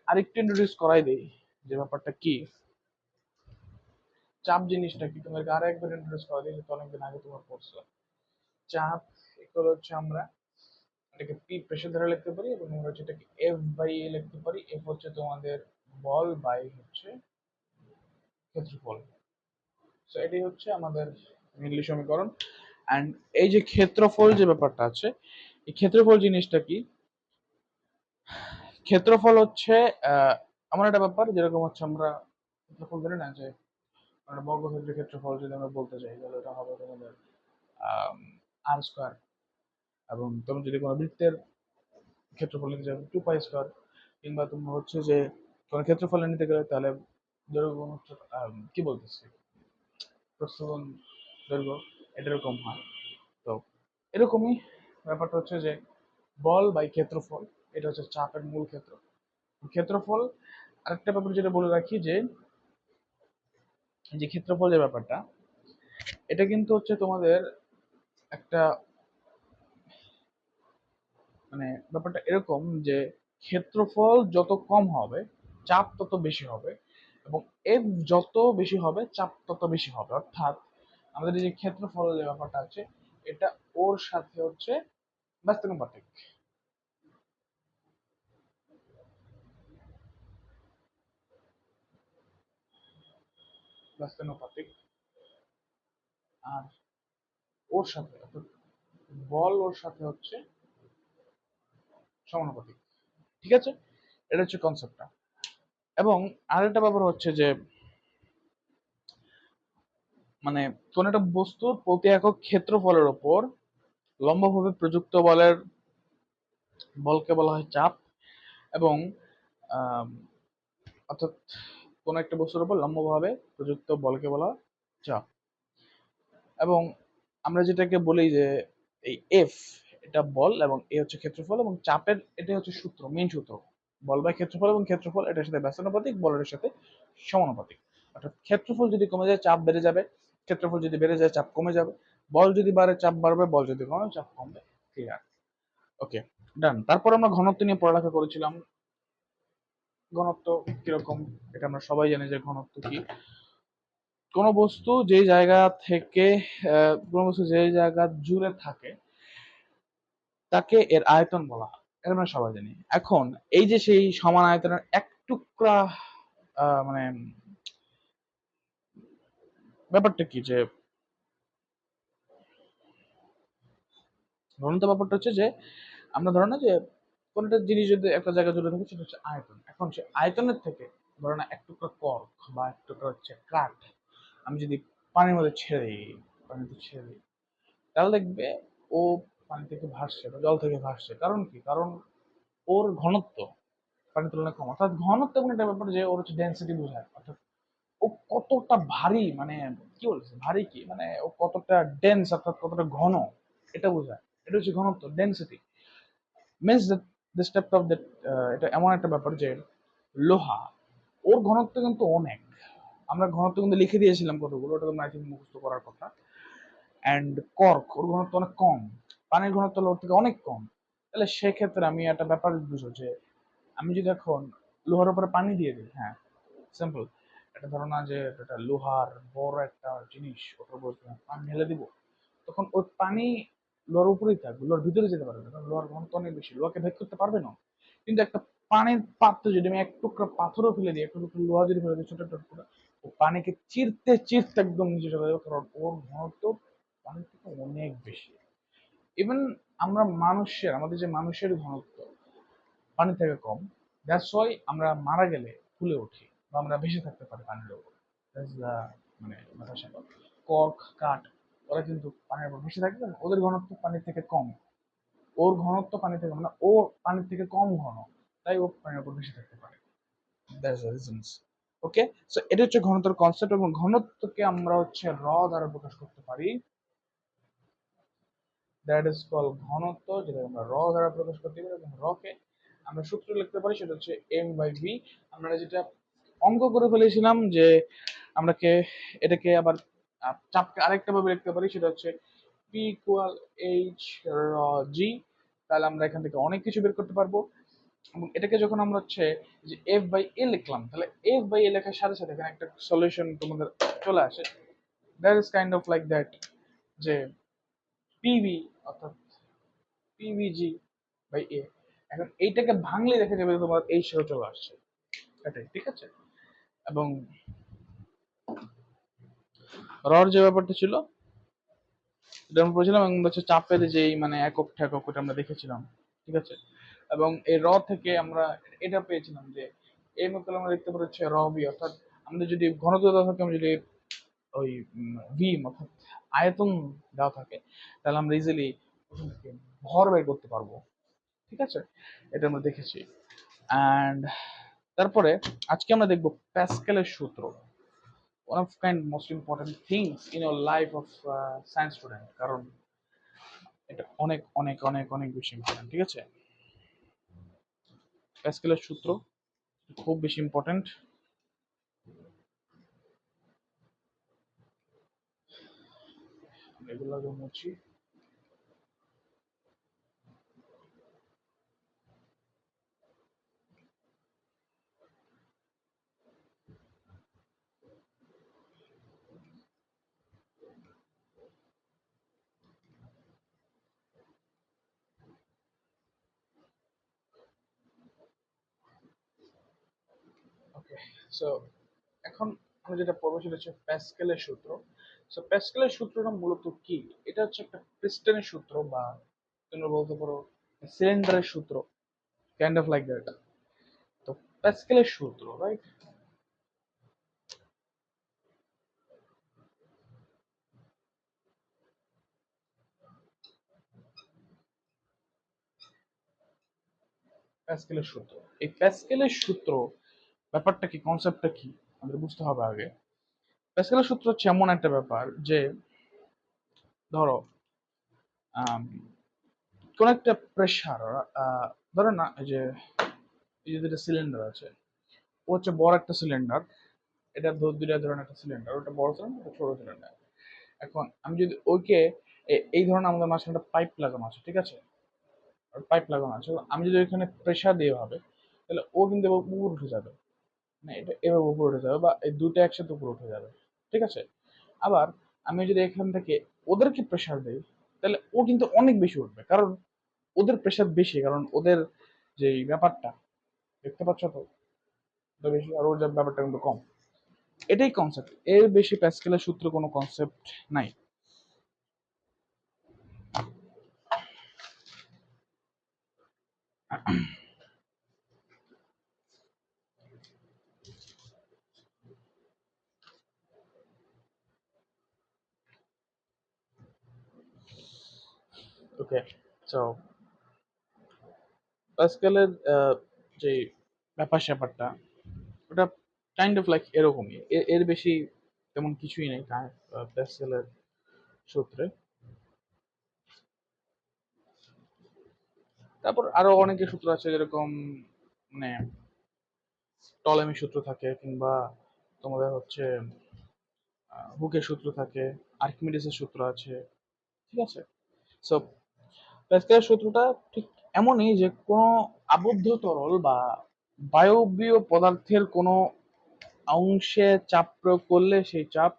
আরেকটু ইন্ট্রোডিউস করাই দেই যে ব্যাপারটা কি, চাপ জিনিসটা কি তোমাকে আরো একবার ইন্ট্রোডিউস করা দিই, যেহেতু অনেকদিন আগে তোমার পড়ছো। চাপ ইকুয়াল হচ্ছে আমরা এটাকে পি প্রেসার ধরে লিখতে পারি, এবং আমরা হচ্ছে এটাকে এফ বাই এ লিখতে পারি। এফ হচ্ছে তোমাদের বল, বাই হচ্ছে ক্ষেত্রফল। সো এটাই হচ্ছে আমাদের মেইনলি সমীকরণ। অ্যান্ড এই যে ক্ষেত্রফল যে ব্যাপারটা আছে, এই ক্ষেত্রফল জিনিসটা কি, ক্ষেত্রফল হচ্ছে এমন একটা ব্যাপার যেরকম হচ্ছে আমরা ক্ষেত্রফল ধরে না, যে আমরা বর্গক্ষেত্রের ক্ষেত্রফল যদি আমরা বলতে চাই তাহলে এটা হবে তোমাদের আর স্কোয়ার, এবং তুমি যদি কোনো বৃত্তের ক্ষেত্রফল নিতে চাও 2 পাই স্কোয়ার, কিংবা তুমি হচ্ছে যে কোনো ক্ষেত্রফল নিতে গেলে তাহলে যেরকম হচ্ছে কি বলতেছি, প্রস্থ দৈর্ঘ্য, এটা এরকম হয়। তো এরকমই ব্যাপারটা হচ্ছে যে বল বাই ক্ষেত্রফল, এটা হচ্ছে চাপের মূল ক্ষেত্র ক্ষেত্রফল। আরেকটা ব্যাপার যেটা বলে রাখি, যে এই যে ক্ষেত্রফল যে ব্যাপারটা, এটা কিন্তু হচ্ছে তোমাদের একটা মানে ব্যাপারটা এরকম যে ক্ষেত্রফল যত কম হবে চাপ তত বেশি হবে, এবং এফ যত বেশি হবে চাপ তত বেশি হবে। অর্থাৎ আমাদের এই যে ক্ষেত্রফল যে ব্যাপারটা আছে, এটা ওর সাথে হচ্ছে ব্যস্তানুপাতিক। ব্যস্তানুপাতিক আর ওর সাথে অর্থাৎ বল ওর সাথে হচ্ছে সমানুপাতিক। ঠিক আছে, এটা হচ্ছে কনসেপ্টটা। এবং আরেকটা ব্যাপার হচ্ছে যে মানে কোন একটা বস্তুর প্রতি একক ক্ষেত্রফলের উপর লম্বভাবে প্রযুক্ত বলকে বলা হয় চাপ। এবং আম, অর্থাৎ কোন একটা বস্তুর উপর লম্বভাবে প্রযুক্ত বলকে বলা হয় চাপ। এবং আমরা যেটাকে বলি যে এই এফ, এটা বল এবং এ হচ্ছে ক্ষেত্রফল, এবং চাপের এটাই হচ্ছে সূত্র, মেইন সূত্র। বল বাই ক্ষেত্রফল, এবং ক্ষেত্রফল এটার সাথে ব্যস্তানুপাতিক, বলের সাথে সমানুপাতিক। অর্থাৎ ক্ষেত্রফল যদি কমে যায় চাপ বেড়ে যাবে, ক্ষেত্রফল যদি বেড়ে যায় চাপ কমে যাবে, বল যদি বাড়ে চাপ বাড়বে, বল যদি কমে চাপ কমবে। ক্লিয়ার? ওকে, ডান। তারপর আমরা ঘনত্ব নিয়ে পড়ালেখা করেছিলাম। ঘনত্ব কিরকম এটা আমরা সবাই জানি, যে ঘনত্ব কি, কোনো বস্তু যে জায়গা থেকে কোনো বস্তু যে জায়গা জুড়ে থাকে তাকে এর আয়তন বলা হয়, এটা আমরা সবাই জানি। এখন এই যে সেই সমান আয়তনের এক টুকরা মানে ব্যাপারটা কি, যে ঘনত্ব ব্যাপারটা হচ্ছে যে আমরা ধরো না যে কোন একটা জিনিস যদি একটা জায়গা জুড়ে থাকে সেটা হচ্ছে আয়তন। এখন সে আয়তনের থেকে ধরো না এক টুকরা কর্ক বা এক টুকরা হচ্ছে কাঠ আমি যদি পানির মধ্যে ছেড়ে দিই, পানিতে ছেড়ে দিই, তাহলে দেখবে ও পানি থেকে ভাসছে বা জল থেকে ভাসছে। কারণ কি? কারণ ওর ঘনত্ব পানির তুলনায় কম। অর্থাৎ ঘনত্ব এমন একটা ব্যাপার যে ওর হচ্ছে ডেন্সিটি বোঝায়। অর্থাৎ ও কতটা ভারী, মানে কি বলছে ভারী, কি মানে ও কতটা ডেন্স, অর্থাৎ কতটা ঘন, এটা বোঝায়। এটা হচ্ছে ঘনত্ব, density means this type of that. এটা এমন একটা ব্যাপার যে লোহা, ওর ঘনত্ব কিন্তু অনেক। আমরা ঘনত্ব কিন্তু লিখে দিয়েছিলাম কতগুলো, ওটা তোমরা আই থিঙ্ক মুখস্থ করার কথা। অ্যান্ড কর্ক, ওর ঘনত্ব অনেক কম, পানির ঘনত্ব ওর থেকে অনেক কম। তাহলে সেক্ষেত্রে আমি একটা ব্যাপার বুঝো যে আমি যদি এখন লোহার উপরে পানি দিয়ে দিই, হ্যাঁ সিম্পল, এটা ধরো না যে এটা লোহার বড় একটা জিনিস, ওটার উপর পানি ঢেলে দিব, তখন ওই পানি লোহার উপরেই থাকবে, লোহার ভিতরে যেতে পারবে না, কারণ লোহার ঘনত্ব অনেক বেশি, লোহাকে ভেদ করতে পারবে না। কিন্তু একটা পানির পাত্রে যদি আমি এক টুকরা পাথরও ফেলে দিই, একটা টুকরা লোহা যদি ফেলে দিই, ছোট একটা টুকরা, ও পানিকে চিরতে চিরতে একদম নিচে চলে যাবে, কারণ ওর ঘনত্ব পানির থেকে অনেক বেশি। ইভেন আমরা মানুষের, আমাদের যে মানুষের ঘনত্ব পানি থেকে কম, দ্যাটস ওয়াই আমরা মারা গেলে ফুলে উঠি বা আমরা ভেসে থাকতে পারি পানির উপর। মানে মাথার সাথে কর্ক, কাঠ, ওরা কিন্তু পানির উপর ভেসে থাকে, ওদের ঘনত্ব পানির থেকে কম। ওর ঘনত্ব পানি থেকে মানে ও পানির থেকে কম ঘন, তাই ও পানির উপর ভেসে থাকতে পারে। That's the reasons. Okay, so এটা হচ্ছে ঘনত্বের কনসেপ্ট, এবং ঘনত্বকে আমরা হচ্ছে দ্বারা প্রকাশ করতে পারি। দ্যাট ইজ কল ঘনত্ব, যেটা আমরা দ্বারা প্রকাশ করতে পারি। এবং কে আমরা সূত্র লিখতে পারি, সেটা হচ্ছে এম বাই ভি। আমরা যেটা অঙ্ক করে ফেলেছিলাম, যে আমরাকে এটাকে আবার চাপকে আরেকটা ভাবে লিখতে পারি, সেটা হচ্ছে পি ইকুয়াল এইচ জি। তাহলে আমরা এখান থেকে অনেক কিছু বের করতে পারবো। এবং এটাকে যখন আমরা হচ্ছে যে এফ বাই এ লিখলাম, তাহলে এফ বাই এ লেখার সাথে সাথে এখানে একটা সলিউশন তোমাদের চলে আসে। That is kind of like that, যে পিভি অর্থাৎ পিভিজি বাই এ। এখন এইটাকে ভাঙলে দেখা যাবে যে তোমার এই সেও চলে আসছে, এটাই ঠিক আছে। এবং রর যে ব্যাপারটা ছিল এটা আমরা পড়েছিলাম, এবং হচ্ছে চাপের যেই মানে একক ঠেকক ওটা আমরা দেখেছিলাম, ঠিক আছে। এবং এই র থেকে আমরা এটা পেয়েছিলাম যে এই মতো আমরা দেখতে পাচ্ছি হচ্ছে র বি, অর্থাৎ আমাদের যদি ঘনত্ব দেওয়া থাকে, আমরা যদি ওই ভি অর্থাৎ আয়তন দেওয়া থাকে, তাহলে আমরা ইজিলি ভর বের করতে পারবো, ঠিক আছে। এটা আমরা দেখেছি। অ্যান্ড তারপরে আজকে আমরা দেখবো প্যাসকেলের সূত্র, one of kind most important things in your life of science student, কারণ এটা অনেক অনেক অনেক অনেক বেশি ইম্পর্টেন্ট, ঠিক আছে। প্যাসকেলের সূত্র খুব বেশি ইম্পর্টেন্ট। এগুলো আগে মুছি। ওকে, সো এখন আমরা যেটা পড়বো সেটা হচ্ছে প্যাসকেলের সূত্র। সো প্যাসকেলের সূত্রটা মূলত কি? এটা হচ্ছে একটা পিস্টনের সূত্র, বা তোমরা বলতে পারো সিলিন্ডারের সূত্র, কাইন্ড অফ লাইক দ্যাট। তো প্যাসকেলের সূত্র, রাইট? প্যাসকেলের সূত্র, এই প্যাসকেলের সূত্র ব্যাপারটা কি, কনসেপ্টটা কি আমাদের বুঝতে হবে আগে। প্যাসকেলের সূত্র হচ্ছে এমন একটা ব্যাপার যে ধরো আম, কোন একটা প্রেশার, ধরো না এই যে দুটো সিলিন্ডার আছে, ও হচ্ছে বড় একটা সিলিন্ডার, এটা দুইটা ধরনের একটা সিলিন্ডার, ওটা বড় সিলিন্ডার, ওটা ছোট সিলিন্ডার। এখন আমি যদি ওইকে এই ধরনের আমাদের মাঝখানে একটা পাইপ লাগানো আছে, ঠিক আছে, পাইপ লাগানো আছে, আমি যদি ওইখানে প্রেশার দিয়ে ভাবে, তাহলে ও কিন্তু এবার উপর উঠে যাবে, মানে এটা এভাবে উপর উঠে যাবে, বা এই দুটো একসাথে উপর উঠে যাবে, ঠিক আছে। আবার আমি যদি এখান থেকে ওদেরকে প্রেশার দিই, তাহলে ও কিন্তু অনেক বেশি উঠবে, কারণ ওদের প্রেশার বেশি, কারণ ওদের যে ব্যাপারটা দেখতে পাচ্ছ তো, ওটা বেশি, আর ওর যে ব্যাপারটা কিন্তু কম। এটাই কনসেপ্ট, এর বেশি প্যাসকেলের সূত্র কোনো কনসেপ্ট নাই। ওকে, সো প্যাসকেলের যে ব্যাপার স্যাপারটা, ওটা কাইন্ড অফ লাইক এরকমই, এর বেশি তেমন কিছুই নেই প্যাসকেলের সূত্রে। তারপর আরো অনেকের সূত্র আছে, যেরকম মানে টলেমি সূত্র থাকে, কিংবা তোমাদের হচ্ছে হুকের সূত্র থাকে, আর্কিমিডিসের সূত্র আছে, ঠিক আছে। সো প্যাসকেলের সূত্রটা ঠিক এমনই যে কোনো আবদ্ধ তরল বা বায়বীয় পদার্থের কোনো অংশে চাপ প্রয়োগ করলে সেই চাপ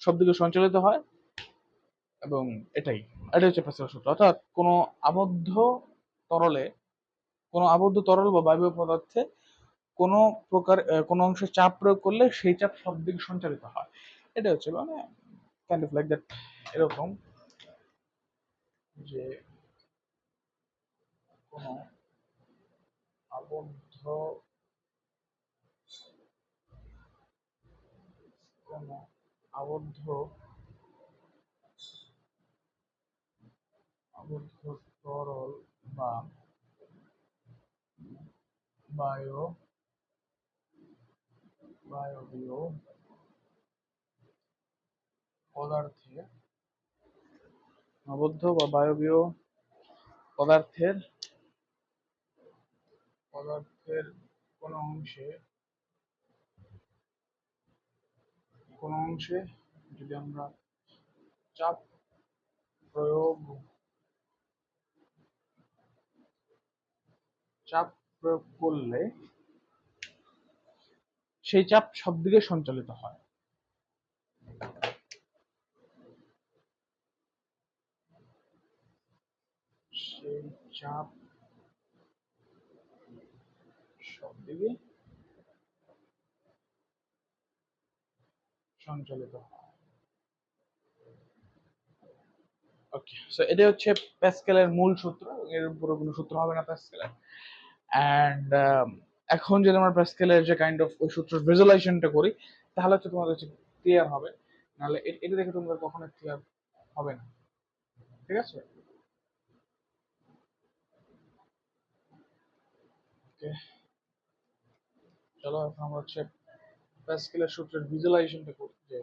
সব দিকে সঞ্চালিত হয়, এবং এটাই এটা হচ্ছে প্যাসকেলের সূত্র। অর্থাৎ তরলে কোনো আবদ্ধ তরল বা বায়বীয় পদার্থে কোনো প্রকার কোনো অংশে চাপ প্রয়োগ করলে সেই চাপ সব দিকে সঞ্চালিত হয়। এটা হচ্ছে মানে কাইন্ড অফ লাইক দ্যাট, এরকম যে কোনো আবদ্ধ কোনো আবদ্ধ আবদ্ধ তরল বা বায়ু বায়বীয় পদার্থে আবদ্ধ বা বায়বীয় পদার্থের পদার্থের কোনো অংশে কোনো অংশে যদি আমরা চাপ প্রয়োগ চাপ প্রয়োগ করলে সেই চাপ সব দিকে সঞ্চালিত হয়। সেই চাপ সব দিকে সঞ্চালিত হয়। ওকে, সো এটা হচ্ছে প্যাসকেলের মূল সূত্র। এর উপরে কোনো সূত্র হবে না প্যাসকেলের। অ্যান্ড এখন যদি আমরা প্যাসকেলের যে কাইন্ড অফ ওই সূত্রের ভিজুয়ালাইজেশনটা করি, তাহলে হচ্ছে তোমাদের হচ্ছে ক্লিয়ার হবে। নাহলে এটা দেখে তোমরা কখনো ক্লিয়ার হবে না। ঠিক আছে? ওকে, চলো এখন আমরা হচ্ছে প্যাসকেলের সূত্রের ভিজুয়ালাইজেশনটা করি যে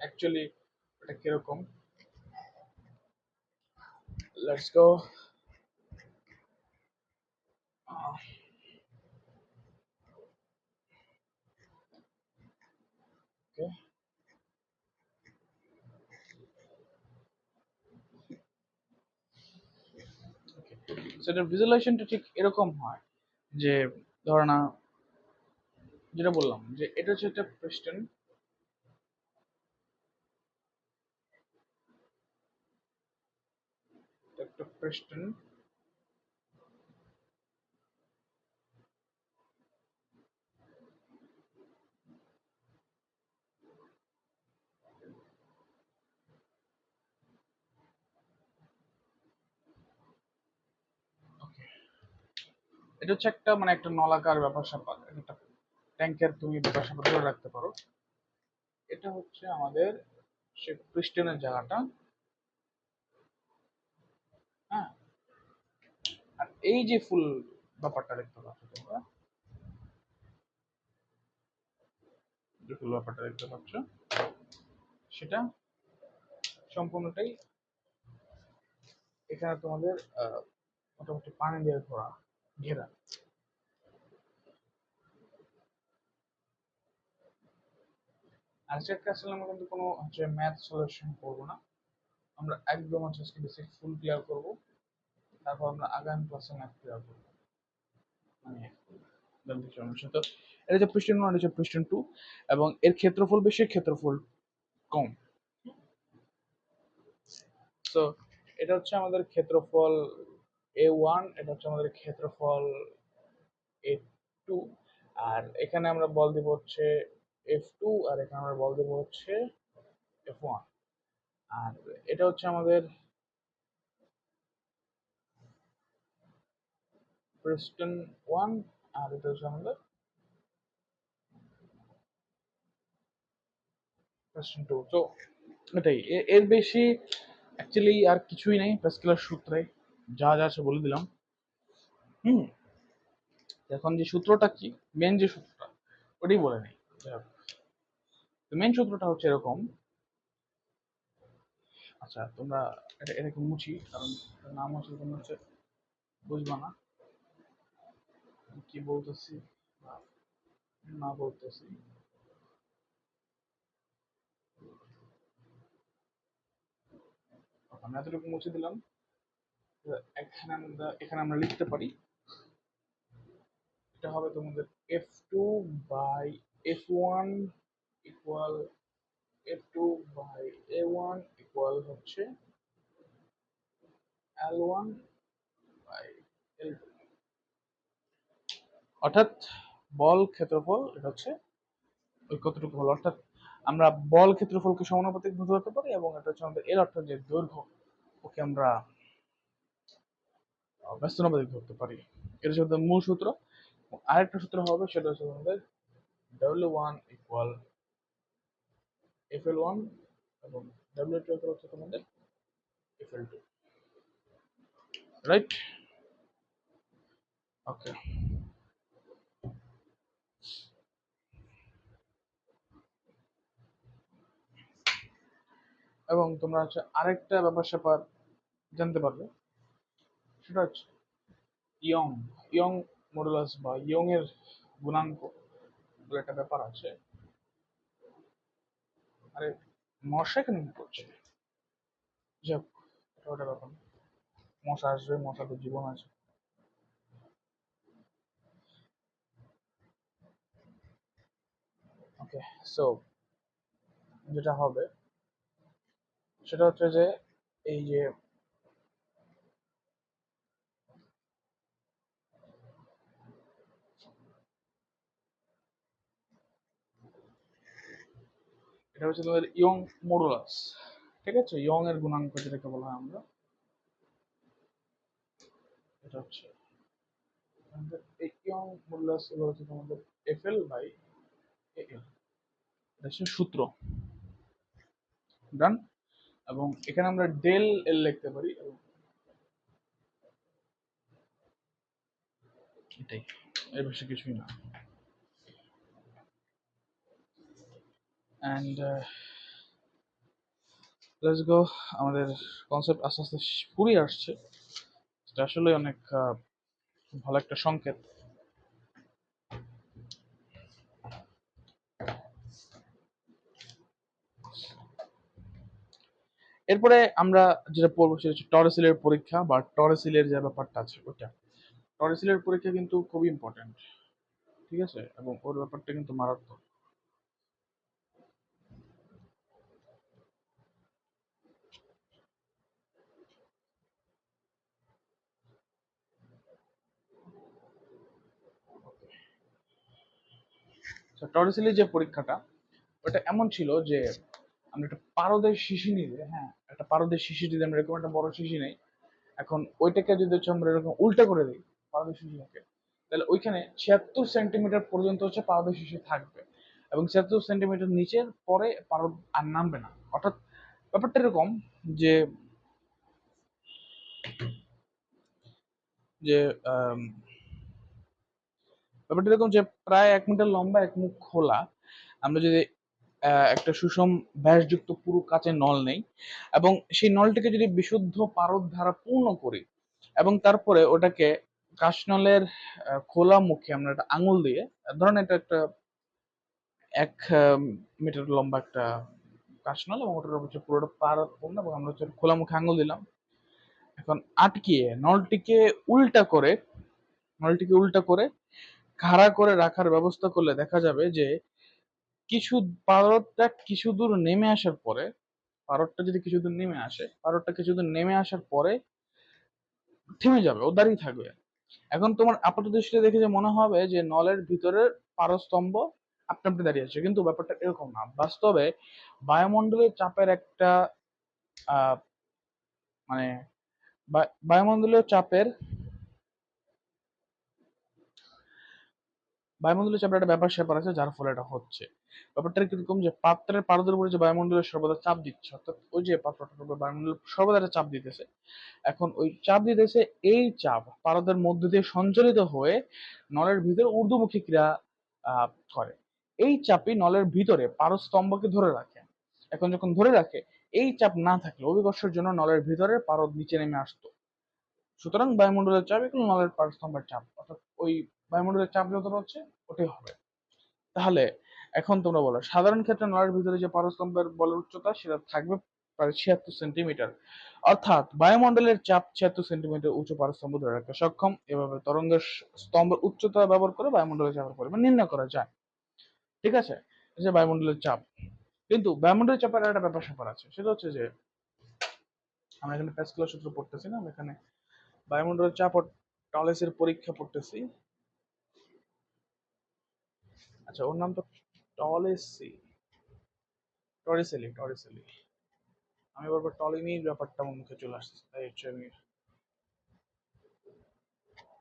অ্যাকচুয়ালি এটা কিরকম। Let's go. ওকে, সেটার ভিজুয়ালাইজেশনটা ঠিক এরকম হয় যে, ধরো না, যেটা বললাম যে এটা হচ্ছে একটা পিস্টন, একটা পিস্টন, এটা হচ্ছে একটা মানে একটা নলাকার ব্যাপার স্যাপার, একটা ট্যাঙ্কের তুমি ব্যাপার স্যাপার ধরে রাখতে পারো। এটা হচ্ছে আমাদের সে পিস্টনের জায়গাটা। হ্যাঁ, আর এই যে ফুল ব্যাপারটা দেখতে পাচ্ছ তোমরা, যে ফুল ব্যাপারটা দেখতে পাচ্ছ, সেটা সম্পূর্ণটাই এখানে তোমাদের মোটামুটি পানি দিয়ে ঘোরা, ঘেরা। আজকের ক্লাসে আমরা কিন্তু কোনো হচ্ছে ম্যাথ সলিউশন করবো না, আমরা একদম হচ্ছে আজকে বেসিক ফুল ক্লিয়ার করবো, তারপর আমরা আগামী ক্লাসে ম্যাথ ক্লিয়ার করবো। মানে তো এটা হচ্ছে পিস্টন 1, এটা হচ্ছে পিস্টন 2, এবং এর ক্ষেত্রফল বেশি, ক্ষেত্রফল কম। সো এটা হচ্ছে আমাদের ক্ষেত্রফল A1, এটা হচ্ছে আমাদের ক্ষেত্রফল A2, আর এখানে আমরা বল দিব হচ্ছে F2, আর এখানে আমরা বল দিব হচ্ছে F1। আর এটা হচ্ছে আমাদের পিস্টন 1, আর এটা হচ্ছে আমাদের পিস্টন 2। তো এটাই, এর বেশি অ্যাকচুয়ালি আর কিছুই নেই প্যাসকেলের সূত্রে, যা যা আছে বলে দিলাম। হুম, এখন যে সূত্রটা কি, মেন যে সূত্রটা ওটাই বলে নেই। মেন সূত্রটা হচ্ছে এরকম। আচ্ছা, তোমরা এটাকে মুছি, কারণ এটার নাম হচ্ছে তোমরা হচ্ছে বুঝবা না কি বলতেছি বা না বলতেছি। আমি এতটুকু মুছে দিলাম। এখানে আমরা লিখতে পারি, এটা হবে তোমাদের F2 by F1 equal F2 by A1 equal হচ্ছে L1 বাই L2। অর্থাৎ বল ক্ষেত্রফল এটা হচ্ছে ওই কতটুকু হলো, অর্থাৎ আমরা বল ক্ষেত্রফলকে সমানুপাতিক ধরতে পারি, এবং এটা হচ্ছে আমাদের এর অর্থাৎ যে দৈর্ঘ্য, ওকে আমরা ব্যস্তানুপাতিক ধরতে পারি। এটা হচ্ছে আমাদের মূল সূত্র। আরেকটা সূত্র হবে, সেটা হচ্ছে আমাদের W1 ইকুয়াল FL1, এবং W2 ইকুয়াল হচ্ছে তোমাদের FL2। রাইট? ওকে, এবং তোমরা হচ্ছে আরেকটা ব্যাপার স্যাপার জানতে পারবে, সেটা হচ্ছে ইয়ং ইয়ং মডুলাস বা ইয়ং এর গুণাঙ্ক বলে একটা ব্যাপার আছে। আরে, মশা এখানে কি করছে? যাক, এটা ওটা ব্যাপার না। মশা আসবে, মশা তো জীবন আছে। ওকে, সো যেটা হবে সেটা হচ্ছে যে এই যে এটা হচ্ছে তোমাদের ইয়ং মডুলাস, ঠিক আছে, ইয়ং এর গুণাঙ্ক যেটাকে বলা হয় আমরা, এটা হচ্ছে আমাদের এই ইয়ং মডুলাস এগুলো হচ্ছে তোমাদের এফএল বাই এএল, এটা হচ্ছে সূত্র। ডান। এবং এখানে আমরা ডেল এল লিখতে পারি, এবং এটাই, এর বেশি কিছুই না। অ্যান্ড লেটস গো, আমাদের কনসেপ্ট আস্তে আস্তে ফুরিয়ে আসছে, এটা আসলে অনেক ভালো একটা সংকেত। এরপরে আমরা যেটা পড়বো সেটা হচ্ছে টরেসিলের পরীক্ষা বা টরেসিলের যে ব্যাপারটা আছে ওটা। টরেসিলের পরীক্ষা কিন্তু খুবই ইম্পর্টেন্ট, ঠিক আছে, এবং ওর ব্যাপারটা কিন্তু মারাত্মক। টরেসিলের যে পরীক্ষাটা ওটা এমন ছিল যে আমরা একটা পারদের শিশি নিলে, হ্যাঁ, একটা পারদের শিশি যদি আমরা এরকম একটা বড় শিশি নেই, এখন ওইটাকে যদি হচ্ছে আমরা এরকম উল্টা করে দিই পারদের শিশিটাকে, তাহলে ওইখানে 76 সেন্টিমিটার পর্যন্ত হচ্ছে পারদের শিশি থাকবে, এবং 76 সেন্টিমিটার নিচের পরে পারদ আর নামবে না। অর্থাৎ ব্যাপারটা এরকম যে যে আম, ব্যাপারটা এরকম যে প্রায় 1 মিটার লম্বা, এক মুখ খোলা, আমরা যদি একটা সুষম ব্যাসযুক্ত পুরু কাচের নল নেই, এবং সেই নলটিকে যদি বিশুদ্ধ পারদ দ্বারা পূর্ণ করি, এবং তারপরে ওটাকে কাশনলের খোলা মুখে আমরা একটা আঙুল দিয়ে, ধরেন এটা একটা 1 মিটার লম্বা একটা কাশনল, এবং ওটার হচ্ছে পুরোটা পারদ পূর্ণ, এবং আমরা হচ্ছে খোলা মুখে আঙুল দিলাম, এখন আটকিয়ে নলটিকে উল্টা করে খাড়া করে রাখার ব্যবস্থা করলে দেখা যাবে যে কিছু পারদটা কিছু দূর নেমে আসার পরে, পারদটা কিছুদূর নেমে আসার পরে থেমে যাবে, ও দাঁড়িয়ে থাকবে। এখন তোমার আপাত দৃষ্টিতে দেখে যে মনে হবে যে নলের ভিতরের পারস্তম্ভ আপনা আপনি দাঁড়িয়ে আছে, কিন্তু ব্যাপারটা এরকম না। বাস্তবে বায়ুমণ্ডলের চাপের একটা আহ, মানে বায়ুমণ্ডলীয় চাপের বায়ুমণ্ডলীয় চাপের একটা ব্যাপার স্যাপার আছে, যার ফলে এটা হচ্ছে। ব্যাপারটা কিরকম যে পাত্রের পারদের উপরে যে বায়ুমণ্ডলের সর্বদা চাপ দিচ্ছে, অর্থাৎ ওই যে পাত্রটার উপর বায়ুমণ্ডল সর্বদা একটা চাপ দিতেছে, এখন ওই চাপ দিতেছে, এই চাপ পারদের মধ্য দিয়ে সঞ্চালিত হয়ে নলের ভিতরে ঊর্ধ্বমুখী ক্রিয়া আহ, করে। এই চাপই নলের ভিতরে পারস্তম্ভকে ধরে রাখে। এখন যখন ধরে রাখে, এই চাপ না থাকলে অভিকর্ষের জন্য নলের ভিতরে পারদ নিচে নেমে আসতো। সুতরাং বায়ুমণ্ডলের চাপ এগুলো নলের পারস্তম্ভের চাপ, অর্থাৎ ওই বায়ুমণ্ডলের চাপ যতটা হচ্ছে ওটাই হবে। তাহলে এখন তোমরা বলো, সাধারণ ক্ষেত্রে নলের ভিতরে যে পারস্তম্ভের বলের উচ্চতা সেটা থাকবে প্রায় 76 সেন্টিমিটার, অর্থাৎ বায়ুমণ্ডলের চাপ 76 সেন্টিমিটার উঁচু পারস্তম্ভ ধরে রাখতে সক্ষম। এভাবে তরঙ্গের স্তম্ভের উচ্চতা ব্যবহার করে বায়ুমণ্ডলের চাপের পরিমাণ নির্ণয় করা যায়, ঠিক আছে। এই যে বায়ুমণ্ডলের চাপ, কিন্তু বায়ুমণ্ডলের চাপের একটা ব্যাপার স্যাপার আছে, সেটা হচ্ছে যে আমরা এখানে প্যাসকেলের সূত্র পড়তেছি না, আমরা এখানে বায়ুমণ্ডলের চাপ ও টলেসের পরীক্ষা পড়তেছি। আচ্ছা, ওর নাম তো টলেসি, টরিসেলি। আমি বারবার টলেমির ব্যাপারটা আমার মুখে চলে আসছে, তাই হচ্ছে আমি,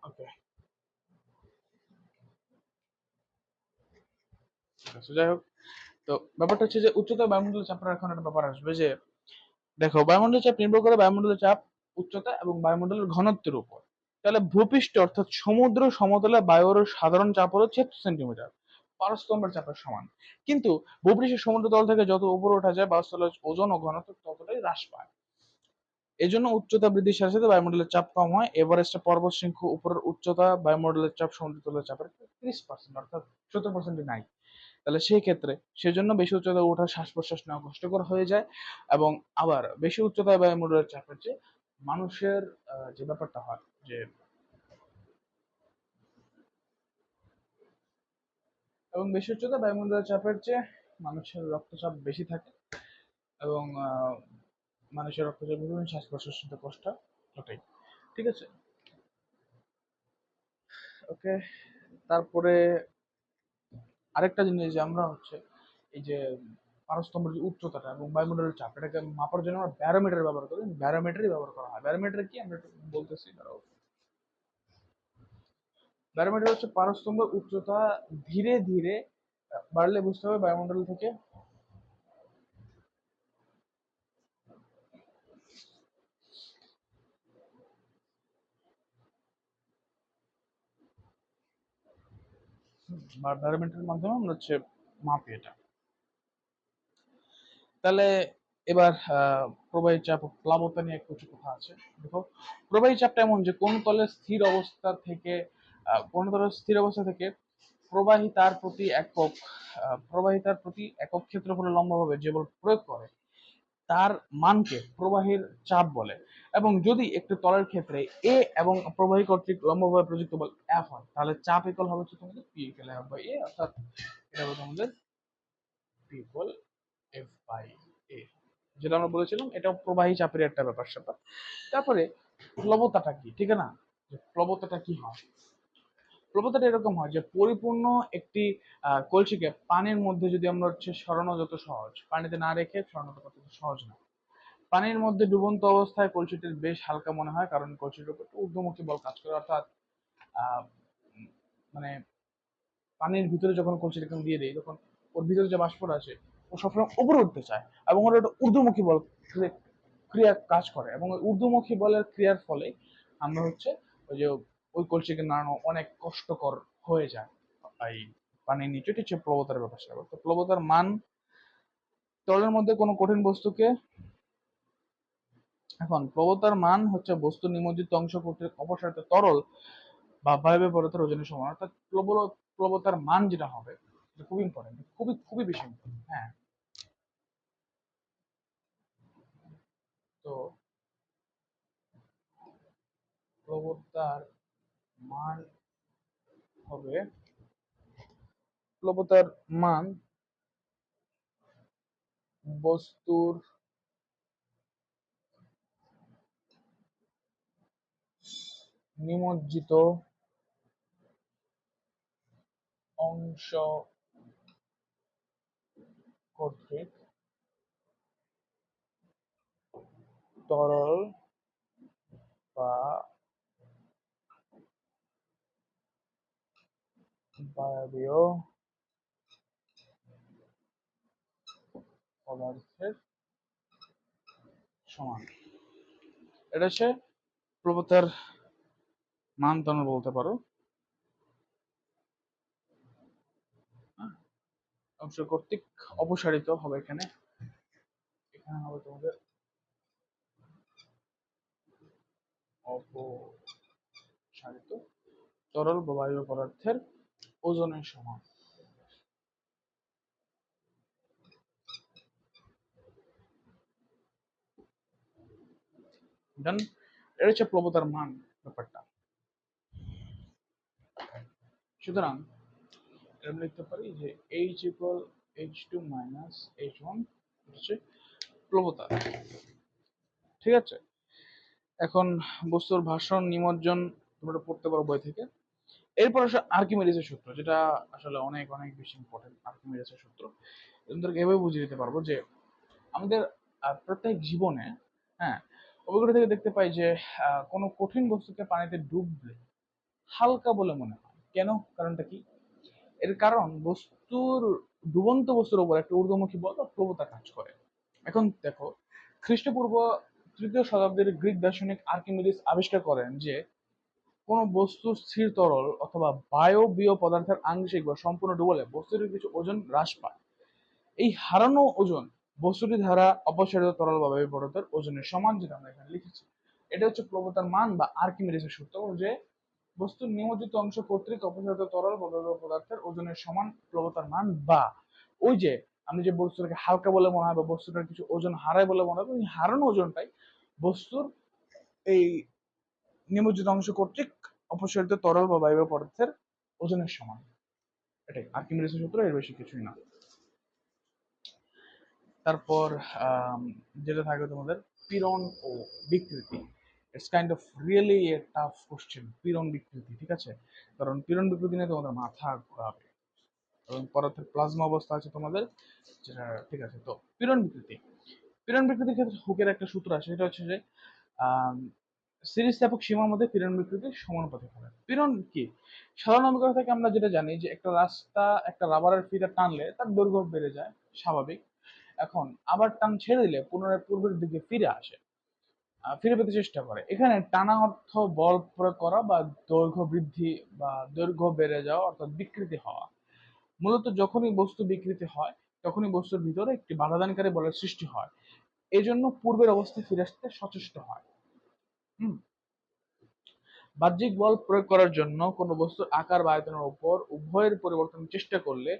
ওকে, যাই হোক। তো ব্যাপারটা হচ্ছে যে উচ্চতা বায়ুমণ্ডলের চাপের এখন একটা ব্যাপার আসবে যে, দেখো, বায়ুমণ্ডলের চাপ নির্ভর করে বায়ুমণ্ডলের চাপ, উচ্চতা এবং বায়ুমণ্ডলের ঘনত্বের উপর। তাহলে ভূপৃষ্ঠ অর্থাৎ সমুদ্র সমতলে বায়ুর সাধারণ চাপ হলো 76 সেন্টিমিটার, পারস্তম্ভের চাপের সমান। কিন্তু ভূপৃষ্ঠের সমুদ্র তল থেকে যত উপরে ওঠা যায়, বায়ুস্থলের ওজন ও ঘনত্ব ততটাই হ্রাস পায়। এই জন্য উচ্চতা বৃদ্ধির সাথে সাথে বায়ুমণ্ডলের চাপ কম হয়। এভারেস্টে পর্বত শৃঙ্গ উপরের উচ্চতা বায়ুমণ্ডলের চাপ সমুদ্র তলের চাপের 30%, অর্থাৎ 70% নাই। তাহলে সেই ক্ষেত্রে সেজন্য বেশি উচ্চতায় ওঠা শ্বাস প্রশ্বাস নেওয়া কষ্টকর হয়ে যায়। এবং আবার বেশি উচ্চতায় বায়ুমণ্ডলের চাপের চেয়ে মানুষের যে ব্যাপারটা হয় যে এবং বেশি উচ্চতা বায়ুমণ্ডলের চাপের চেয়ে মানুষের রক্তচাপ বেশি থাকে, এবং মানুষের রক্তচাপ বেশি শ্বাস প্রশ্বাস নিতে কষ্ট ওটাই। ঠিক আছে, ওকে। তারপরে আরেকটা জিনিস যে আমরা হচ্ছে এই যে পারস্তম্ভের যে উচ্চতাটা এবং বায়ুমণ্ডলের চাপ, এটাকে মাপার জন্য আমরা ব্যারোমিটার ব্যবহার করি। ব্যারোমিটারই ব্যবহার করা হয়। ব্যারোমিটার কি আমরা একটু বলতেছি, দাঁড়াও। ব্যারোমিটার হচ্ছে পারস্তম্ভের উচ্চতা ধীরে ধীরে বাড়লে বুঝতে হবে বায়ুমণ্ডল থেকে ব্যারোমিটারের মাধ্যমে আমরা হচ্ছে মাপি এটা। তাহলে এবার প্রবাহী চাপ ও প্লাবতা নিয়ে কিছু কথা আছে। দেখো, প্রবাহী চাপটা এমন যে কোন তলের স্থির অবস্থা থেকে কোন তলের স্থির অবস্থা থেকে প্রবাহিতার প্রতি একক প্রবাহিতার প্রতি একক ক্ষেত্রফলে লম্বভাবে যে বল প্রয়োগ করে তার মানকে প্রবাহীর চাপ বলে। এবং যদি একটি তলের ক্ষেত্রে এ এবং প্রবাহী কর্তৃক লম্বভাবে প্রযুক্ত বল এফ হয়, তাহলে চাপ ইকুয়াল হবে হচ্ছে তোমাদের পি ইকুয়াল এফ বাই এ, অর্থাৎ এটা হবে তোমাদের পি ইকুয়াল এফ বাই এ, যেটা আমরা বলেছিলাম। এটা প্রবাহী চাপের একটা ব্যাপার স্যাপার। তারপরে প্লবতাটা কি, ঠিক আছে না? যে প্লবতাটা কি হয়, প্লবতাটা এরকম হয় যে পরিপূর্ণ একটি কলসিকে পানির মধ্যে যদি আমরা হচ্ছে সরানো যত সহজ, পানিতে না রেখে সরানো তত সহজ না। পানির মধ্যে ডুবন্ত অবস্থায় কলসিটির বেশ হালকা মনে হয়, কারণ কলসিটির উপর ঊর্ধ্বমুখী বল কাজ করে, অর্থাৎ আহ, মানে পানির ভিতরে যখন কলসিটাকে দিয়ে দেয়, তখন ওর ভিতরে যে বাষ্পটা আছে ও সবসময় উপরে উঠতে চায়, এবং ওর একটা ঊর্ধ্বমুখী বল ক্রিয়া কাজ করে, এবং ওই ঊর্ধ্বমুখী বলের ক্রিয়ার ফলে আমরা হচ্ছে ওই যে ওই কলসিকে নাড়ানো অনেক কষ্টকর হয়ে যায়। এই পানির নিচে হচ্ছে প্লবতার ব্যাপার স্যাপার। তো প্লবতার মান তরলের মধ্যে কোনো কঠিন বস্তুকে, এখন প্লবতার মান হচ্ছে বস্তু নিমজ্জিত অংশ কর্তৃক অপসারিত তরল বা বায়বীয় পদার্থের ওজনের সমান, অর্থাৎ প্লবতার মান যেটা হবে এটা খুব ইম্পর্টেন্ট, খুবই খুবই বেশি ইম্পর্টেন্ট। হ্যাঁ, তো প্লবতার মান হবে, প্লবতার মান বস্তুর নিমজ্জিত অংশ কর্তৃক তরল বা বায়বীয় পদার্থের সমান। এটা হচ্ছে প্লবতার মান, তোমরা বলতে পারো। হ্যাঁ, অংশ কর্তৃক অপসারিত হবে এখানে, এখানে হবে তোমাদের অপসারিত তরল বা বায়বীয় পদার্থের ওজনের সমান। ডান, এটা হচ্ছে প্লবতার মান ব্যাপারটা। সুতরাং আমরা লিখতে পারি যে H equal H2 minus H1 হচ্ছে প্লবতা। ঠিক আছে, এখন বস্তুর ভাষণ নিমজ্জন তোমরা পড়তে পারো বই থেকে। এরপর আসলে আর্কিমিডিসের সূত্র, যেটা আসলে অনেক অনেক বেশি ইম্পর্টেন্ট। আর্কিমিডিসের সূত্র তোমাদেরকে এভাবে বুঝিয়ে দিতে পারবো যে আমাদের প্রত্যেক জীবনে, হ্যাঁ, অভিজ্ঞতা থেকে দেখতে পাই যে কোনো কঠিন বস্তুকে পানিতে ডুবলে হালকা বলে মনে হয়। কেন? কারণটা কি? এর কারণ বস্তুর, ডুবন্ত বস্তুর উপর একটা ঊর্ধ্বমুখী বল বা প্রবণতা কাজ করে। এখন দেখো, খ্রিস্টপূর্ব 3য় শতাব্দীর গ্রিক দার্শনিক আর্কিমিডিস আবিষ্কার করেন যে কোনো বস্তু স্থির তরল অথবা বায়বীয় পদার্থের আংশিক বা সম্পূর্ণ ডুবলে বস্তুটির কিছু ওজন হ্রাস পায়। এই হারানো ওজন বস্তুটি দ্বারা অপসারিত তরল বা বায়বীয় পদার্থের ওজনের সমান, যেটা আমরা এখানে লিখেছি। এটা হচ্ছে প্লবতার মান বা আর্কিমিডিসের সূত্র, যে বস্তুর নিমজ্জিত অংশ কর্তৃক অপসারিত তরল বা বায়বীয় পদার্থের ওজনের সমান প্লবতার মান, বা ওই যে আমি যে বস্তুটাকে হালকা বলে মনে হয় বা বস্তুটার কিছু ওজন হারায় বলে মনে হয়, ওই হারানো ওজনটাই বস্তুর এই নিমজ্জিত অংশ কর্তৃক অপসারিত তরল বা বায়বীয় পদার্থের ওজনের সমান। এটাই আর্কিমিডিসের সূত্র, এর বেশি কিছুই না। তারপর যেটা থাকবে তোমাদের পীড়ন ও বিকৃতি। It's kind of really a tough question, পীড়ন বিকৃতি, ঠিক আছে? কারণ পীড়ন বিকৃতি নিয়ে তোমাদের মাথা ঘোরাবে। এবং পদার্থের প্লাজমা অবস্থা আছে তোমাদের, যেটা ঠিক আছে। তো পীড়ন বিকৃতি, পীড়ন বিকৃতির ক্ষেত্রে হুকের একটা সূত্র আছে, সেটা হচ্ছে যে সিরিজ স্থাপক সীমার মধ্যে পীড়ন বিকৃতির সমানুপাতিক হবে। পীড়ন কি? সাধারণ অঙ্কন থেকে আমরা যেটা জানি যে একটা রাস্তা, একটা রাবারের ফিতা টানলে তার দৈর্ঘ্য বেড়ে যায়, স্বাভাবিক। এখন আবার টান ছেড়ে দিলে পুনরায় পূর্বের দিকে ফিরে আসে, ফিরে পেতে চেষ্টা করে। এখানে টানা অর্থ বল প্রয়োগ করা বা দৈর্ঘ্য বৃদ্ধি বা দৈর্ঘ্য বেড়ে যাওয়া, অর্থাৎ বিকৃতি হওয়া। মূলত যখনই বস্তু বিকৃতি হয় তখনই বস্তুর ভিতরে একটি বাধাদানকারী বলের সৃষ্টি হয়, এই জন্য পূর্বের অবস্থায় ফিরে আসতে সচেষ্ট হয়। হুম। বাহ্যিক বল প্রয়োগ করার জন্য কোনো বস্তুর আকার বা আয়তনের উপর উভয়ের পরিবর্তনের চেষ্টা করলে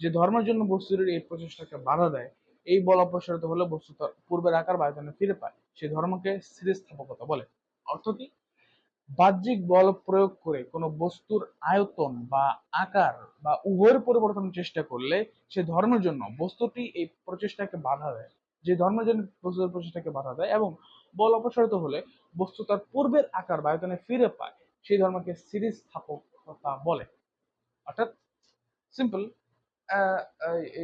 যে ধর্মের জন্য বস্তুর এই প্রচেষ্টাকে বাধা দেয়, এই বল অপসারিত হলে বস্তু তার পূর্বের আকার বা আয়তনে ফিরে পায়, সেই ধর্মকে স্থিতিস্থাপকতা বলে। অর্থ কি? বাহ্যিক বল প্রয়োগ করে কোনো বস্তুর আয়তন বা আকার বা উভয়ের পরিবর্তনের চেষ্টা করলে সে ধর্মের জন্য বস্তুটি এই প্রচেষ্টাকে বাধা দেয়, যে ধর্মের জন্য বস্তুর প্রচেষ্টাকে বাধা দেয়, এবং বল অপসারিত হলে বস্তু তার পূর্বের আকার বা আয়তনে ফিরে পায়, সেই ধর্মকে স্থিতিস্থাপকতা বলে। অর্থাৎ সিম্পল,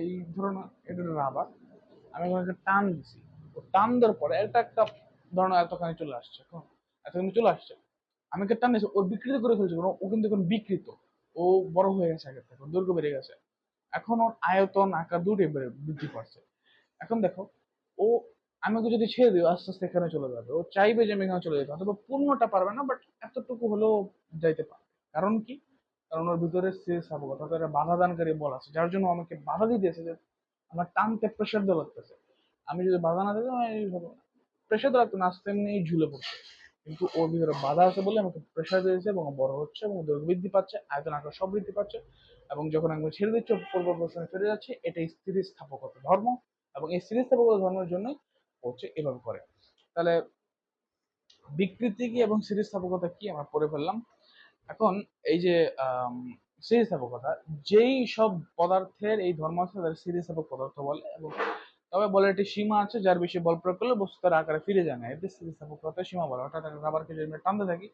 এই ধরুন এটা রাবার, আমি ওনাকে টান দিছি, ও টান দেওয়ার পরে এটা একটা ধরনের এতখানি চলে আসছে, এতখানি চলে আসছে, আমি ওকে টান দিয়েছি, ওর বিকৃত করে ফেলছে, ও কিন্তু এখন বিকৃত, ও বড় হয়ে গেছে আগের থেকে, ওর দৈর্ঘ্য বেড়ে গেছে, এখন ওর আয়তন আকার দুটোই বৃদ্ধি পাচ্ছে। এখন দেখো, ও, আমি ওকে যদি ছেড়ে দিই আস্তে আস্তে এখানে চলে যাবে, ও চাইবে যে আমি এখানে চলে যেতে, অথবা পূর্ণটা পারবে না, বাট এতটুকু হলেও যাইতে পারবে। কারণ কি? কারণ ওর ভিতরে স্থিতিস্থাপকতা, অর্থাৎ একটা বাধা দানকারী বল আছে, যার জন্য আমাকে বাধা দিতেছে যে আমার টানতে প্রেশার দেওয়া লাগতেছে। আমি যদি বাধা না দিতে, আমি প্রেশার দেওয়া লাগতো না, আস্তে এমনি ঝুলে পড়ছে। কিন্তু ওর ভিতরে বাধা আছে বলে আমাকে প্রেশার দিয়েছে, এবং বড় হচ্ছে, এবং দৈর্ঘ্য বৃদ্ধি পাচ্ছে, আয়তন আকার সব বৃদ্ধি পাচ্ছে, এবং যখন আমি ছেড়ে দিচ্ছি পূর্ব অবস্থানে ফিরে যাচ্ছে, এটাই স্থিতিস্থাপকতা ধর্ম। এবং এই স্থিতিস্থাপকতা ধর্মের জন্যই হচ্ছে এভাবে করে। তাহলে বিকৃতি কি এবং স্থিতিস্থাপকতা কি আমরা পড়ে ফেললাম। এখন এই যে আম, স্থিতিস্থাপকতা, যেই সব পদার্থের এই ধর্ম আছে তাদের স্থিতিস্থাপক পদার্থ বলে, এবং তবে বলের একটি সীমা আছে, যার বেশি বল প্রয়োগ করলে বস্তু তার আকারে ফিরে যায় না, এতে স্থিতিস্থাপকতার সীমা বলে। অর্থাৎ রাবারকে যদি আমরা টানতে থাকি,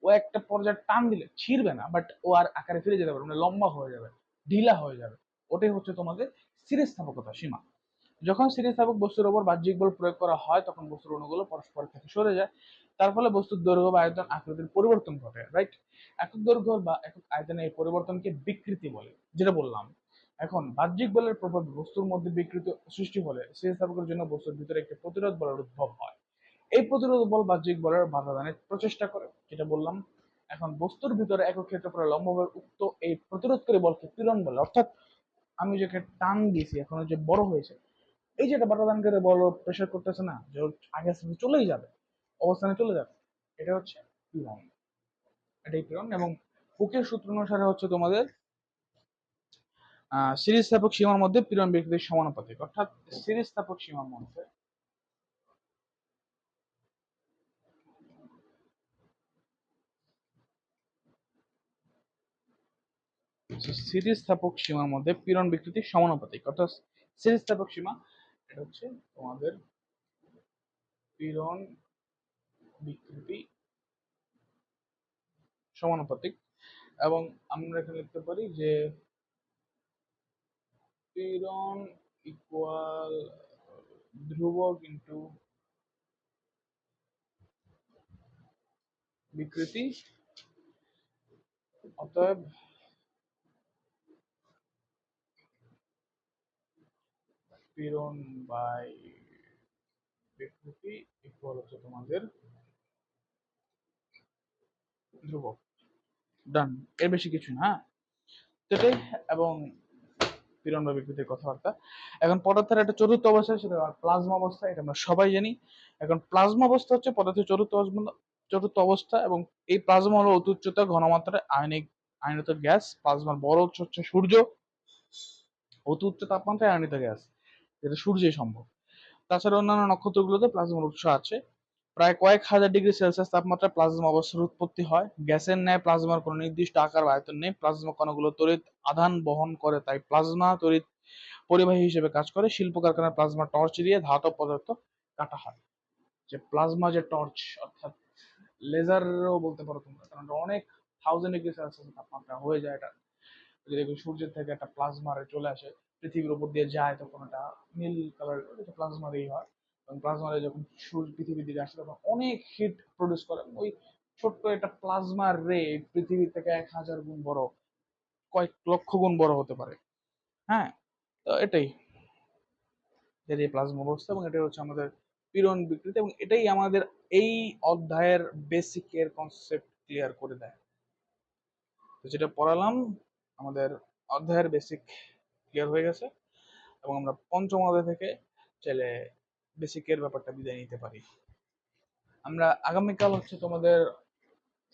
ও একটা পর্যায়ে টান দিলে ছিঁড়বে না, বাট ও আর আকারে ফিরে যেতে পারবে, মানে লম্বা হয়ে যাবে, ঢিলা হয়ে যাবে। ওটাই হচ্ছে তোমাদের স্থিতিস্থাপকতা সীমা। যখন স্থিতিস্থাপক বস্তুর উপর বাহ্যিক বল প্রয়োগ করা হয় তখন বস্তুর অণুগুলো পরস্পর থেকে সরে যায়, তার ফলে বস্তুর দৈর্ঘ্য বা আয়তন আকৃতির পরিবর্তন ঘটে, রাইট? একক দৈর্ঘ্য বা একক আয়তনে এই পরিবর্তনকে বিকৃতি বলে, যেটা বললাম। এখন বাহ্যিক বলের প্রভাবে বস্তুর মধ্যে বিকৃতি সৃষ্টি হলে স্থিতিস্থাপকের জন্য বস্তুর ভিতরে একটি প্রতিরোধ বলের উদ্ভব হয়। এই প্রতিরোধ বল বাহ্যিক বলের বাধা দানের প্রচেষ্টা করে, যেটা বললাম। এখন বস্তুর ভিতরে একক ক্ষেত্রফলে লম্বভাবে উক্ত এই প্রতিরোধকারী বলকে পীড়ন বলে। অর্থাৎ আমি যাকে টান দিয়েছি, এখন যে বড় হয়েছে, এই যে এটা বাধাদানকারী বল প্রেশার করতেছে না, যে আগে আস্তে চলেই যাবে, অবস্থানে চলে যাবে, এটা হচ্ছে পীড়ন। এটাই পীড়ন। এবং হুকের সূত্র অনুসারে হচ্ছে তোমাদের সিরিজ স্থাপক সীমার মধ্যে পীড়ন বিকৃতির সমানুপাতিক। অর্থাৎ সিরিজ স্থাপক সীমার মধ্যে সিরিজ স্থাপক সীমার মধ্যে পীড়ন বিকৃতির সমানুপাতিক। অর্থাৎ সিরিজ স্থাপক সীমা, এটা হচ্ছে তোমাদের পীড়ন বিকৃতি সমানুপাতিক। এবং আমরা এখানে লিখতে পারি যে পীড়ন ইকুয়াল ধ্রুবক ইন্টু বিকৃতি, অতএব পীড়ন বাই বিকৃতি ইকুয়াল হচ্ছে তোমাদের ধ্রুবক। ডান, এর বেশি কিছু না, সেটাই। এবং পীড়ন বা বিকৃতির কথাবার্তা। এখন পদার্থের একটা চতুর্থ অবস্থা, সেটা প্লাজমা অবস্থা, এটা আমরা সবাই জানি। এখন প্লাজমা অবস্থা হচ্ছে পদার্থের চতুর্থ অবস্থা, এবং এই প্লাজমা হলো অতি উচ্চতা ঘনমাত্রার আয়নিত গ্যাস। প্লাজমার বড় উৎস হচ্ছে সূর্য, অতি উচ্চ তাপমাত্রায় আয়নিত গ্যাস, যেটা সূর্যে সম্ভব। তাছাড়া অন্যান্য নক্ষত্রগুলোতে প্লাজমার উৎস আছে। প্রায় কয়েক হাজার ডিগ্রি সেলসিয়াস তাপমাত্রায় প্লাজমা অবস্থার উৎপত্তি হয়। গ্যাসের ন্যায় প্লাজমার কোনো নির্দিষ্ট আকার বা আয়তন নেই। প্লাজমা কণাগুলো তড়িৎ আধান বহন করে, তাই প্লাজমা তড়িৎ পরিবাহী হিসেবে কাজ করে। শিল্প কারখানায় প্লাজমা টর্চ দিয়ে ধাতব পদার্থ কাটা হয়। যে প্লাজমা যে টর্চ, অর্থাৎ লেজারও বলতে পারো তোমরা, কারণ অনেক থাউজেন্ড ডিগ্রি সেলসিয়াস তাপমাত্রা হয়ে যায় এটা। যদি দেখবে সূর্যের থেকে একটা প্লাজমা রে চলে আসে, পৃথিবীর উপর দিয়ে যায়, তখন এটা নীল কালার, প্লাজমা রেই হয়। এবং প্লাজমা রে যখন সূর্য পৃথিবীর দিকে আসে তখন অনেক হিট প্রডিউস করে। ওই ছোট্ট একটা প্লাজমা রে পৃথিবী থেকে 1000 গুণ বড়, কয়েক লক্ষ গুণ বড় হতে পারে। হ্যাঁ, তো এটাই এর এই প্লাজমা অবস্থা, এবং এটাই হচ্ছে আমাদের পীড়ন বিকৃতি, এবং এটাই আমাদের এই অধ্যায়ের বেসিক এর কনসেপ্ট ক্লিয়ার করে দেয়। তো যেটা পড়ালাম, আমাদের অধ্যায়ের বেসিক ক্লিয়ার হয়ে গেছে, এবং আমরা পঞ্চম অধ্যায় থেকে চাইলে বেসিকের ব্যাপারটা বিদায় নিতে পারি। আমরা আগামীকাল হচ্ছে তোমাদের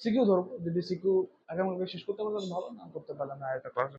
সিকিউ ধরবো। যদি সিকিউ আগামীকাল শেষ করতে পারলে ভালো, না করতে পারলে আমরা একটা ক্লাস